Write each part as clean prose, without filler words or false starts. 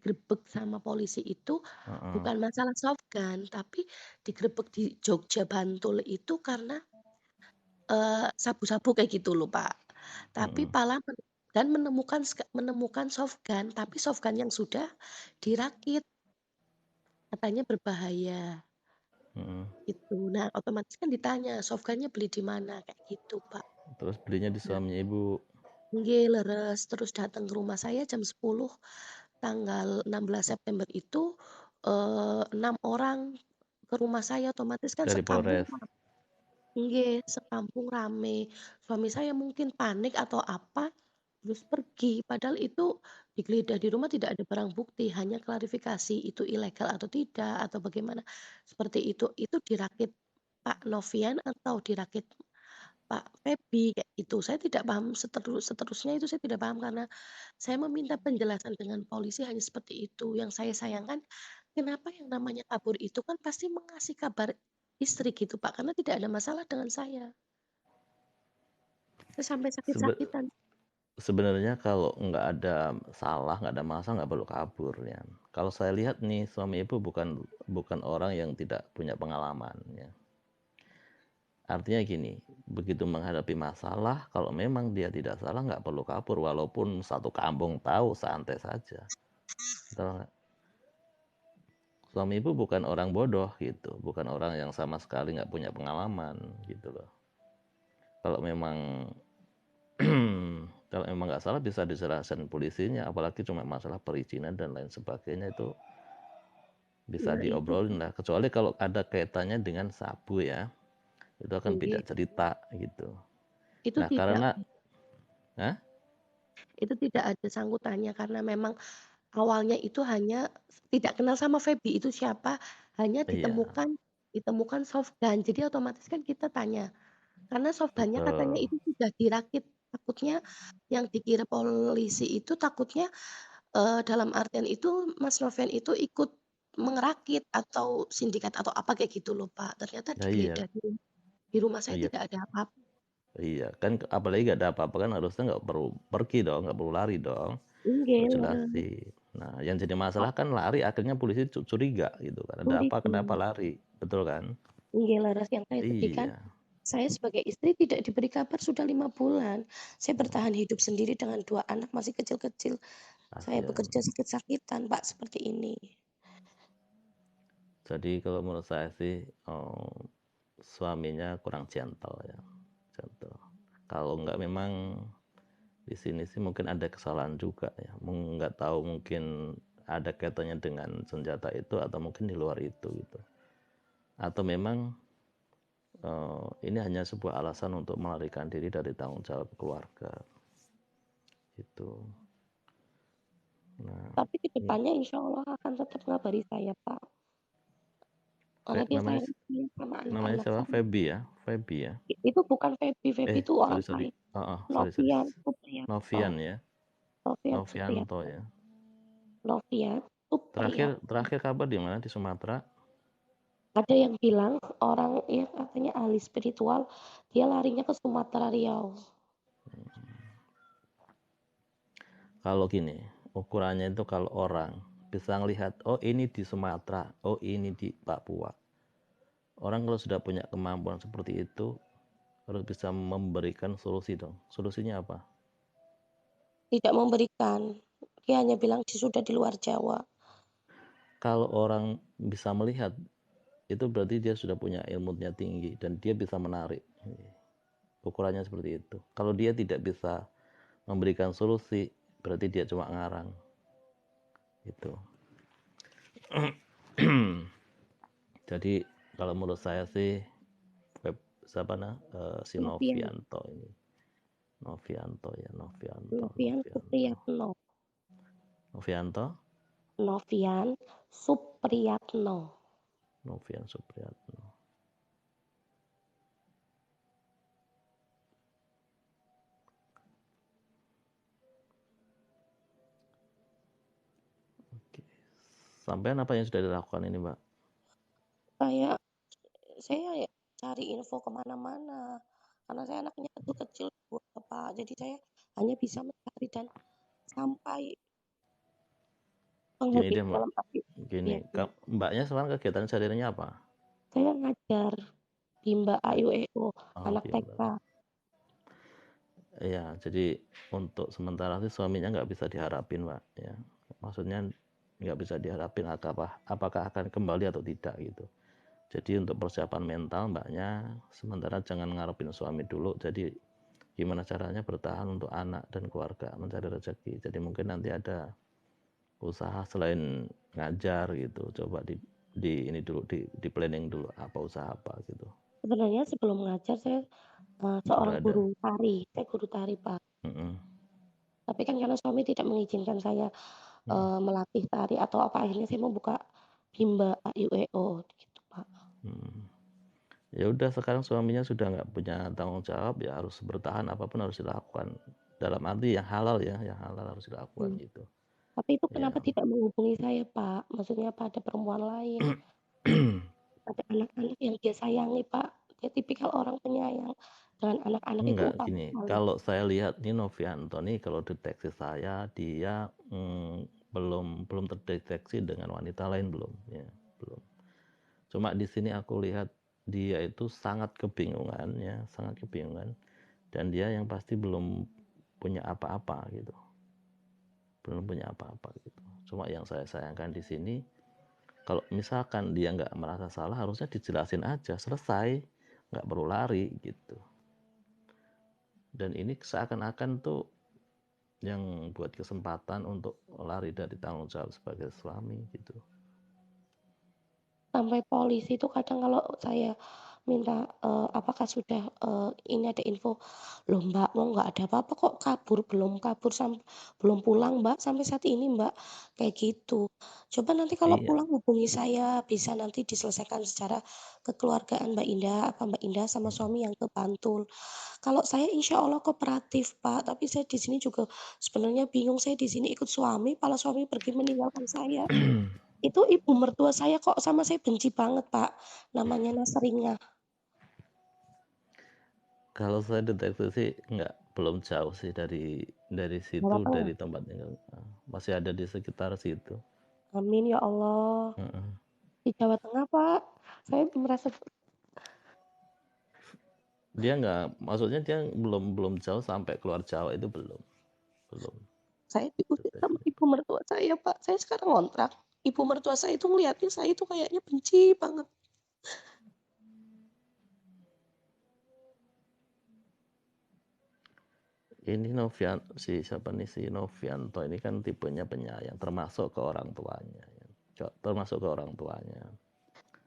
digerebek sama polisi itu Heeh. bukan masalah softgun, tapi digerebek di Jogja, Bantul itu karena, sabu-sabu kayak gitu loh, Pak. Tapi Mhm. malah dan menemukan softgun, tapi softgun yang sudah dirakit, katanya berbahaya, Mhm. gitu. Nah, otomatis kan ditanya, "Softgun-nya beli di mana?" Kayak gitu, Pak. Terus belinya di Nah, suaminya Ibu. nggih, leres, terus datang ke rumah saya jam 10 tanggal 16 September itu, 6 orang ke rumah saya, otomatis kan Dari sekampung Polres. nggih, sekampung rame. Suami saya mungkin panik atau apa, terus pergi. Padahal itu digeledah di rumah tidak ada barang bukti, hanya klarifikasi itu ilegal atau tidak, atau bagaimana, seperti itu. Itu dirakit Pak Novian atau dirakit Pak Febi, kayak gitu. Saya tidak paham seterusnya itu saya tidak paham karena saya meminta penjelasan dengan polisi hanya seperti itu. Yang saya sayangkan, kenapa yang namanya kabur itu kan pasti mengasih kabar istri gitu, Pak, karena tidak ada masalah dengan saya. Saya sampai Sebe sakit-sakitan. Sebenarnya kalau nggak ada salah, nggak ada masalah, nggak perlu kabur ya. Kalau saya lihat nih, suami Ibu bukan bukan orang yang tidak punya pengalaman ya. Artinya gini, begitu menghadapi masalah, kalau memang dia tidak salah, nggak perlu kabur, walaupun satu kampung tahu, santai saja. Betul nggak? Suami Ibu bukan orang bodoh gitu, bukan orang yang sama sekali nggak punya pengalaman gitu loh. Kalau memang kalau memang nggak salah bisa diserahkan polisinya, apalagi cuma masalah perizinan dan lain sebagainya itu bisa Nah itu, diobrolin lah. Kecuali kalau ada kaitannya dengan sabu ya, itu akan beda nggih, cerita gitu. itu Nah tidak karena, Hah? itu tidak ada sangkutannya karena memang awalnya itu hanya tidak kenal sama Febi itu siapa, hanya Iya, ditemukan softgun. Jadi otomatis kan kita tanya, karena softgun-nya katanya betul. itu sudah dirakit. Takutnya yang dikira polisi itu takutnya, dalam artian itu Mas Noven itu ikut mengerakit atau sindikat atau apa kayak gitu loh, Pak. Ternyata Ya iya, digeledah di rumah saya iya, tidak ada apa-apa. iya. Kan apalagi nggak ada apa-apa kan harusnya nggak perlu pergi dong, nggak perlu lari dong. Nggih, Harus leres. jelasin. Nah, yang jadi Oh, masalah kan lari, akhirnya polisi curiga gitu kan. Ada apa? Kenapa curiga. lari? Betul kan? Nggih, leres yang saya sedihkan, Iya, saya sebagai istri tidak diberi kabar sudah 5 bulan. Saya bertahan hidup sendiri dengan 2 anak masih kecil-kecil. Saya kasihan. bekerja sakit-sakitan, Pak, seperti ini. Jadi kalau menurut saya sih, suaminya kurang gentle ya, gentle. Kalau nggak memang di sini sih mungkin ada kesalahan juga ya. Nggak tahu mungkin ada kaitannya dengan senjata itu atau mungkin di luar itu gitu. Atau memang ini hanya sebuah alasan untuk melarikan diri dari tanggung jawab keluarga gitu. Nah, Tapi ke ya. depannya insya Allah akan tetap ngabari saya, Pak. Karena dia Namanya sayang sekali sama namanya anak-anak siapa? saya. Feby ya, Feby ya. Itu bukan Febi, Febi itu Sorry orang sorry. lain. Sorry sorry. Novian Supriyanto. Novian ya, Novian Novianto Supriyanto. ya. Novian Terakhir Supriyanto. terakhir kabar di mana? Di Sumatera. Ada yang bilang orang yang katanya ahli spiritual, dia larinya ke Sumatera Riau. Kalau gini, ukurannya itu kalau orang bisa ngelihat, oh ini di Sumatera, oh ini di Papua. Orang kalau sudah punya kemampuan seperti itu, harus bisa memberikan solusi dong. Solusinya apa? Tidak memberikan, dia hanya bilang sudah di luar Jawa. Kalau orang bisa melihat, itu berarti dia sudah punya ilmunya tinggi dan dia bisa menarik. Ukurannya seperti itu. Kalau dia tidak bisa memberikan solusi, berarti dia cuma ngarang. Itu. Jadi kalau menurut saya sih web siapa si Novian, Novianto ini. Novianto ya, Novianto, Novian Novianto. Supriyatno. Novianto, Novian Supriyatno. Novian Supriyatno. Oke. Sampai apa yang sudah dilakukan ini, Mbak? Saya saya ya cari info kemana-mana. Karena saya anaknya kecil-kecil, Pak. Jadi saya hanya bisa mencari dan sampai Gini Mengerti deh Mbak, dalam arti gini, ya, gimana? Mbaknya sekarang kegiatan sehari-harinya apa? Saya ngajar Bimba A, I, U, E, O, Oh, anak TK. bimbel. Iya, jadi untuk sementara sih suaminya nggak bisa diharapin, Mbak, ya. Maksudnya nggak bisa diharapin apakah akan kembali atau tidak gitu. Jadi untuk persiapan mental Mbaknya sementara jangan ngarepin suami dulu. Jadi gimana caranya bertahan untuk anak dan keluarga, mencari rezeki. Jadi mungkin nanti ada usaha selain ngajar gitu. Coba di ini dulu di planning dulu apa usaha apa gitu. Sebenarnya sebelum mengajar saya, seorang Udah ada. guru tari, saya guru tari, Pak. Mm-mm, Tapi kan karena suami tidak mengizinkan saya, mm-mm, melatih tari atau apa, akhirnya saya membuka Bimba A, I, U, E, O gitu, Pak. mm. Ya udah sekarang suaminya sudah nggak punya tanggung jawab ya harus bertahan apapun harus dilakukan dalam arti yang halal ya yang halal harus dilakukan Mmm, gitu tapi itu ya. kenapa tidak menghubungi saya, Pak? Maksudnya pada perempuan lain, ada anak-anak yang dia sayangi, Pak. Dia tipikal orang penyayang dengan anak-anak itu Enggak utama gini sekali. kalau saya lihat nih Novianto nih kalau deteksi saya dia belum terdeteksi dengan wanita lain belum ya belum. Cuma di sini aku lihat dia itu sangat kebingungan ya sangat kebingungan dan dia yang pasti belum punya apa-apa gitu belum punya apa-apa gitu. Cuma yang saya sayangkan di sini kalau misalkan dia nggak merasa salah harusnya dijelasin aja selesai nggak perlu lari gitu. Dan ini seakan-akan tuh yang buat kesempatan untuk lari dari tanggung jawab sebagai suami gitu. Sampai polisi itu kadang kalau saya minta, apakah sudah, ini ada info, "Loh Mbak, mau nggak ada apa-apa kok kabur, belum pulang Mbak, sampai saat ini Mbak," kayak gitu. "Coba nanti kalau Iya. pulang hubungi saya, bisa nanti diselesaikan secara kekeluargaan Mbak Indah, apa Mbak Indah sama suami yang ke Bantul." Kalau saya insya Allah kooperatif Pak, tapi saya di sini juga sebenarnya bingung, saya di sini ikut suami, malah suami pergi meninggalkan saya. Itu ibu mertua saya kok sama saya benci banget, Pak, namanya Nasringah. Kalau saya deteksi sih nggak belum jauh sih dari situ Jawa Tengah. dari tempat tinggal. Masih ada di sekitar situ. Amin ya Allah. Heeh. Di Jawa Tengah, Pak. Saya merasa Dia nggak maksudnya dia belum belum jauh sampai keluar Jawa itu belum belum saya diusir sama ibu mertua saya, Pak. Saya sekarang ngontrak. Ibu mertua saya itu ngelihatnya saya itu kayaknya benci banget. ini Novian si siapa nih si Novianto ini kan tipenya penyayang termasuk ke orang tuanya ya. Termasuk ke orang tuanya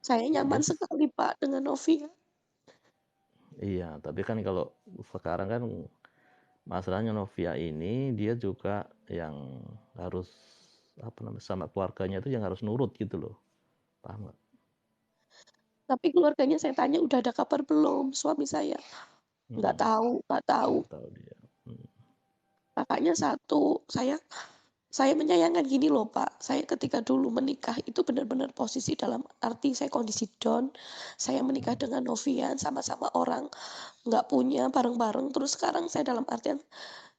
Saya dia nyaman sekali, Pak, dengan Novia. iya tapi kan kalau sekarang kan masalahnya Novia ini dia juga yang harus apa namanya sama keluarganya itu yang harus nurut gitu loh paham nggak. Tapi keluarganya saya tanya, "Udah ada kabar belum?" Suami saya, "Nggak Mm-mm. tahu nggak tahu." Nggak tahu dia. Mm. Kakaknya satu, saya menyayangkan gini loh Pak, saya ketika dulu menikah itu benar-benar posisi dalam arti saya kondisi down, saya menikah dengan Novian sama-sama orang nggak punya bareng-bareng, terus sekarang saya dalam artian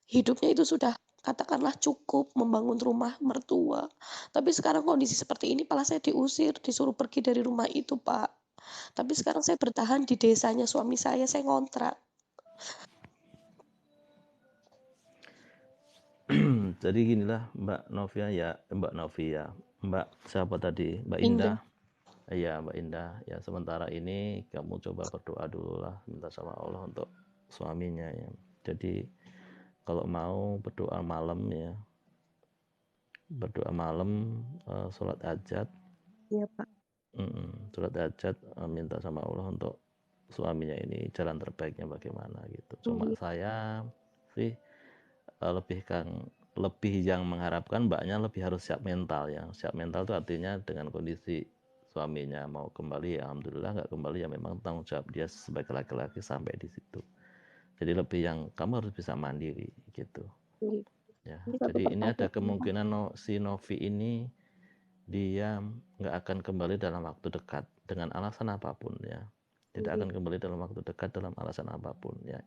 hidupnya itu sudah katakanlah cukup membangun rumah mertua. Tapi sekarang kondisi seperti ini malah saya diusir, disuruh pergi dari rumah itu Pak. Tapi sekarang saya bertahan di desanya suami saya ngontrak. Jadi ginilah Mbak Novia ya Mbak Novia Mbak siapa tadi Mbak Indah. Indah, Iya Mbak Indah ya sementara ini kamu coba berdoa dulu lah minta sama Allah untuk suaminya ya jadi kalau mau berdoa malam ya berdoa malam sholat hajat. iya Pak. Sholat hajat minta sama Allah untuk suaminya ini jalan terbaiknya bagaimana gitu cuma Iya, saya sih lebih yang mengharapkan mbaknya lebih harus siap mental ya siap mental itu artinya dengan kondisi suaminya mau kembali ya alhamdulillah nggak kembali ya memang tanggung jawab dia sebagai laki-laki sampai di situ jadi lebih yang kamu harus bisa mandiri gitu iya. ya Ini satu jadi ini ada pertanyaan Pak. kemungkinan si Novi ini dia nggak akan kembali dalam waktu dekat dengan alasan apapun ya tidak Iya, akan kembali dalam waktu dekat dalam alasan apapun ya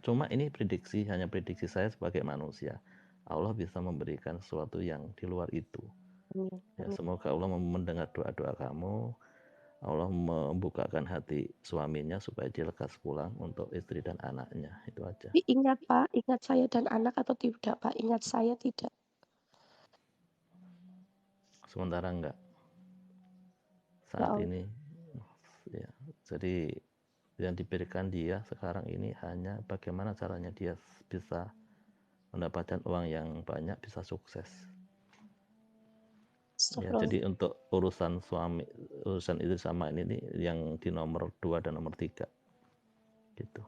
cuma ini prediksi hanya prediksi saya sebagai manusia Allah bisa memberikan sesuatu yang di luar itu Amin Ya, amin. semoga Allah mendengar doa-doa kamu, Allah membukakan hati suaminya supaya dia lekas pulang untuk istri dan anaknya, itu aja. Tapi ingat Pak, ingat saya dan anak atau tidak Pak? Ingat saya tidak? Sementara enggak, Ya saat Allah. ini ya. Jadi yang diberikan dia sekarang ini hanya bagaimana caranya dia bisa mendapatkan uang yang banyak, bisa sukses. Ya, Astagfirullah. jadi untuk urusan itu sama ini nih, yang di nomor 2 dan nomor 3 gitu.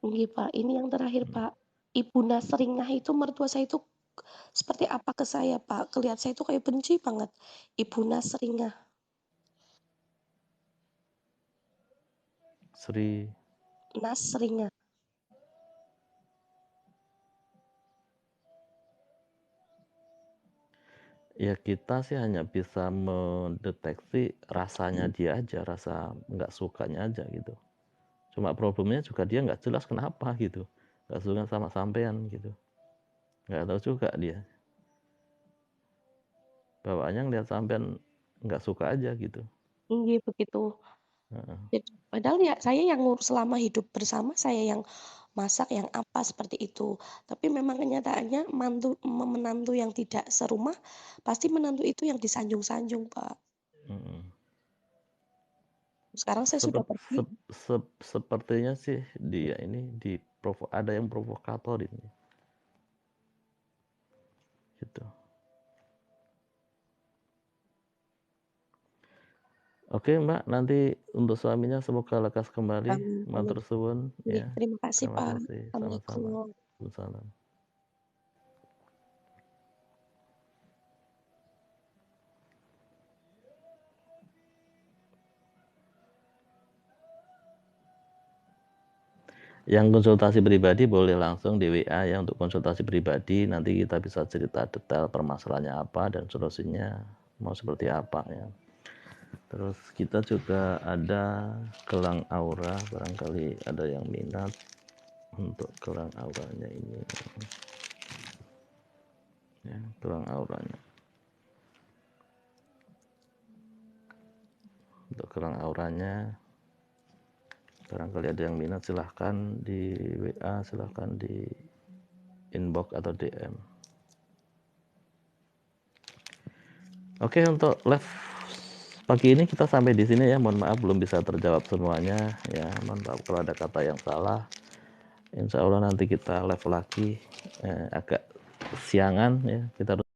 Nggih Pak, ini yang terakhir Pak. Ibu Nasringah itu mertua saya itu seperti apa ke saya Pak? Kelihatan saya itu kayak benci banget. Ibu Nasringah. Sri, Nasringah. ya kita sih hanya bisa mendeteksi rasanya dia aja, rasa nggak sukanya aja gitu. Cuma problemnya juga dia nggak jelas kenapa gitu, nggak suka sama sampean gitu, nggak tahu juga dia. Bawaannya ngeliat sampean nggak suka aja gitu. Nggih begitu. Heeh. Padahal ya saya yang ngurus selama hidup bersama, saya yang masak, yang apa seperti itu. Tapi memang kenyataannya menantu yang tidak serumah, pasti menantu itu yang disanjung-sanjung Pak. Mm. Sekarang saya sudah pergi. Sepertinya sih dia ini ada yang provokator ini gitu. Oke Mbak, nanti untuk suaminya semoga lekas kembali. Amin amin. Matur suwun Nggih, ya. terima kasih Terima Pak. kasih. Sama-sama. Assalamualaikum. Waalaikumsalam. Yang konsultasi pribadi boleh langsung di WA ya, untuk konsultasi pribadi nanti kita bisa cerita detail permasalahannya apa dan solusinya mau seperti apa ya. Terus kita juga ada gelang aura, barangkali ada yang minat untuk gelang auranya ini ya, gelang auranya. Untuk gelang auranya barangkali ada yang minat, silahkan di WA, silahkan di inbox atau DM. Oke, untuk live pagi ini kita sampai di sini ya. Mohon maaf belum bisa terjawab semuanya ya. Mohon maaf kalau ada kata yang salah. Insya Allah nanti kita live lagi agak siangan ya. Kita